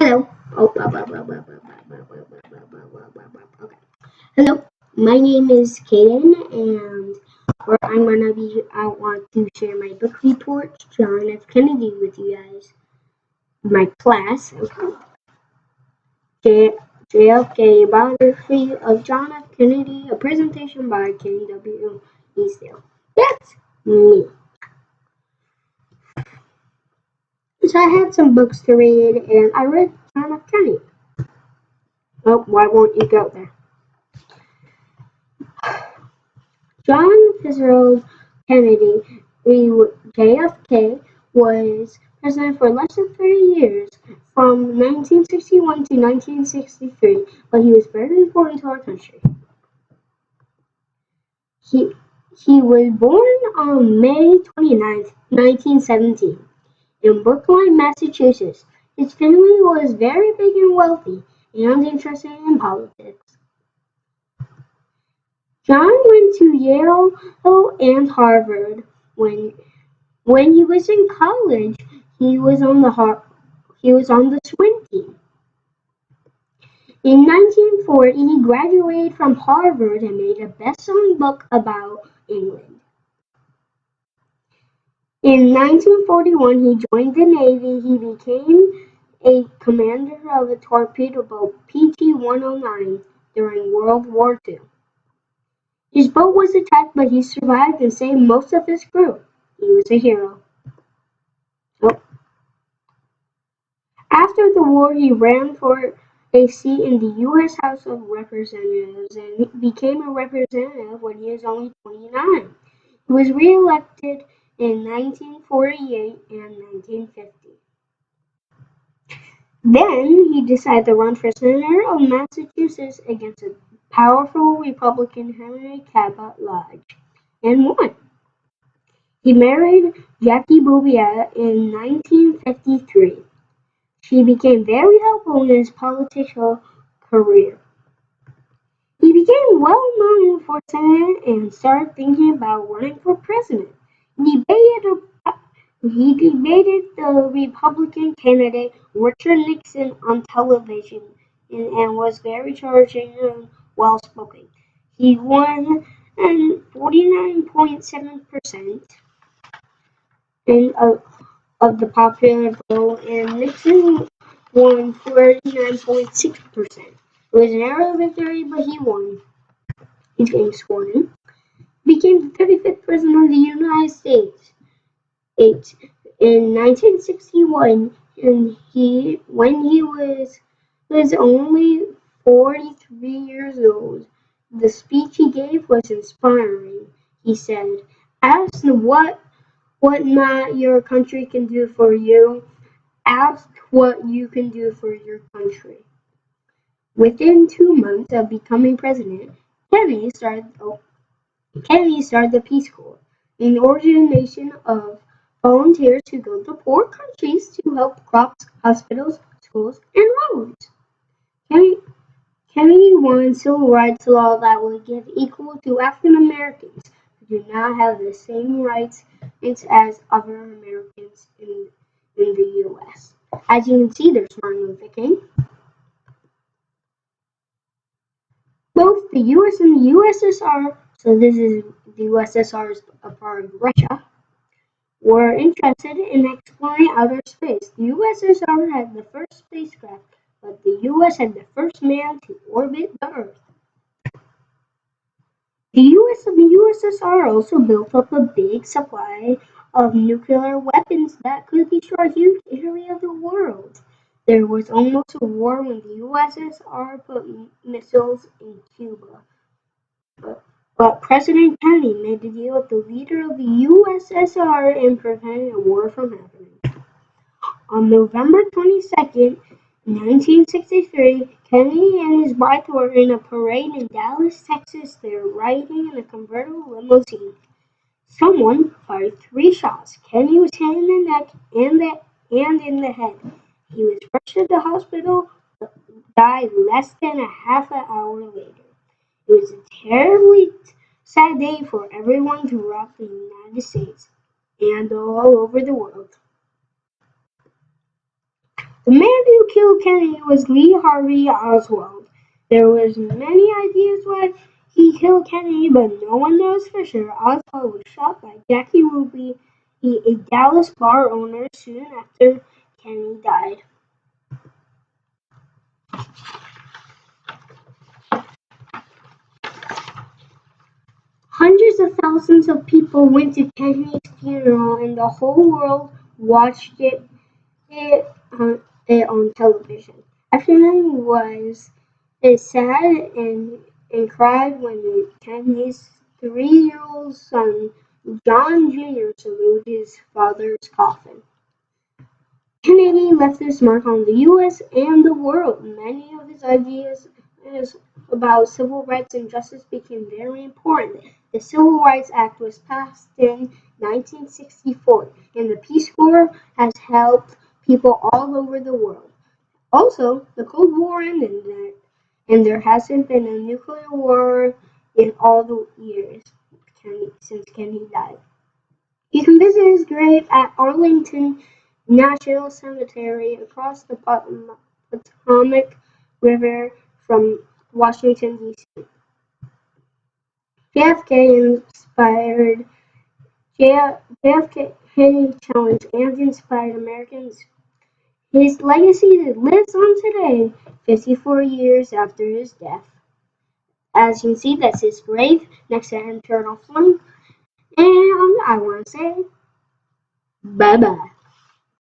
Hello. Okay. Hello. My name is Kaden, and I want to share my book report, John F. Kennedy, with you guys. My class. Okay. JFK Biography of John F. Kennedy, a presentation by Kenny W. Eastdale. That's me. So I had some books to read, and I read John F. Kennedy. Oh, why won't you go there? John Fitzgerald Kennedy, JFK, was president for less than 30 years, from 1961 to 1963, but he was very important to our country. He, he was born on May 29th, 1917, in Brookline, Massachusetts. His family was very big and wealthy, and interested in politics. John went to Yale and Harvard. When he was in college, he was on the swim team. In 1940, he graduated from Harvard and made a best-selling book about England. In 1941, he joined the Navy. He became a commander of a torpedo boat, PT-109, during World War II. His boat was attacked, but he survived and saved most of his crew. He was a hero. Oh. After the war, he ran for a seat in the U.S. House of Representatives and became a representative when he was only 29. He was re-elected in 1948 and 1950. Then he decided to run for senator of Massachusetts against a powerful Republican Henry Cabot Lodge, and won. He married Jackie Bouvier in 1953. She became very helpful in his political career. He became well known for Senate and started thinking about running for president. He debated the Republican candidate Richard Nixon on television and was very charming and well-spoken. He won 49.7% of the popular vote, and Nixon won 49.6%. It was a narrow victory, but he won. He's getting sworn in. Became the 35th president of the United States. In 1961, and when he was only 43 years old. The speech he gave was inspiring. He said, "Ask what not your country can do for you. Ask what you can do for your country." Within 2 months of becoming president, Kennedy started the Peace Corps, an organization of volunteers who go to poor countries to help crops, hospitals, schools, and roads. Kennedy won civil rights law that would give equal to African Americans who do not have the same rights as other Americans in the U.S. As you can see, there's Martin Luther King. Both the U.S. and the USSR, so this is the USSR is a part of Russia, were interested in exploring outer space. The USSR had the first spacecraft, but the U.S. had the first man to orbit the Earth. The U.S. and the USSR also built up a big supply of nuclear weapons that could destroy a huge area of the world. There was almost a war when the USSR put missiles in Cuba. But President Kennedy made a deal with the leader of the USSR and prevented a war from happening. On November 22nd, 1963, Kennedy and his wife were in a parade in Dallas, Texas. They were riding in a convertible limousine. Someone fired 3 shots. Kennedy was hit in the neck and in the head. He was rushed to the hospital, but died less than a half an hour later. It was a terribly sad day for everyone throughout the United States and all over the world. The man who killed Kennedy was Lee Harvey Oswald. There was many ideas why he killed Kennedy, but no one knows for sure. Oswald was shot by Jackie Ruby, a Dallas bar owner, soon after Kennedy died. Hundreds of thousands of people went to Kennedy's funeral, and the whole world watched it on television. Afternoon was sad and cried when Kennedy's 3-year-old son, John Jr., saluted his father's coffin. Kennedy left his mark on the U.S. and the world. Many of his ideas about civil rights and justice became very important. The Civil Rights Act was passed in 1964, and the Peace Corps has helped people all over the world. Also, the Cold War ended, and there hasn't been a nuclear war in all the years since Kennedy died. You can visit his grave at Arlington National Cemetery across the Potomac River from Washington, D.C. JFK challenged and inspired Americans. His legacy lives on today, 54 years after his death. As you can see, that's his grave next to Internal Flame. And I want to say bye-bye.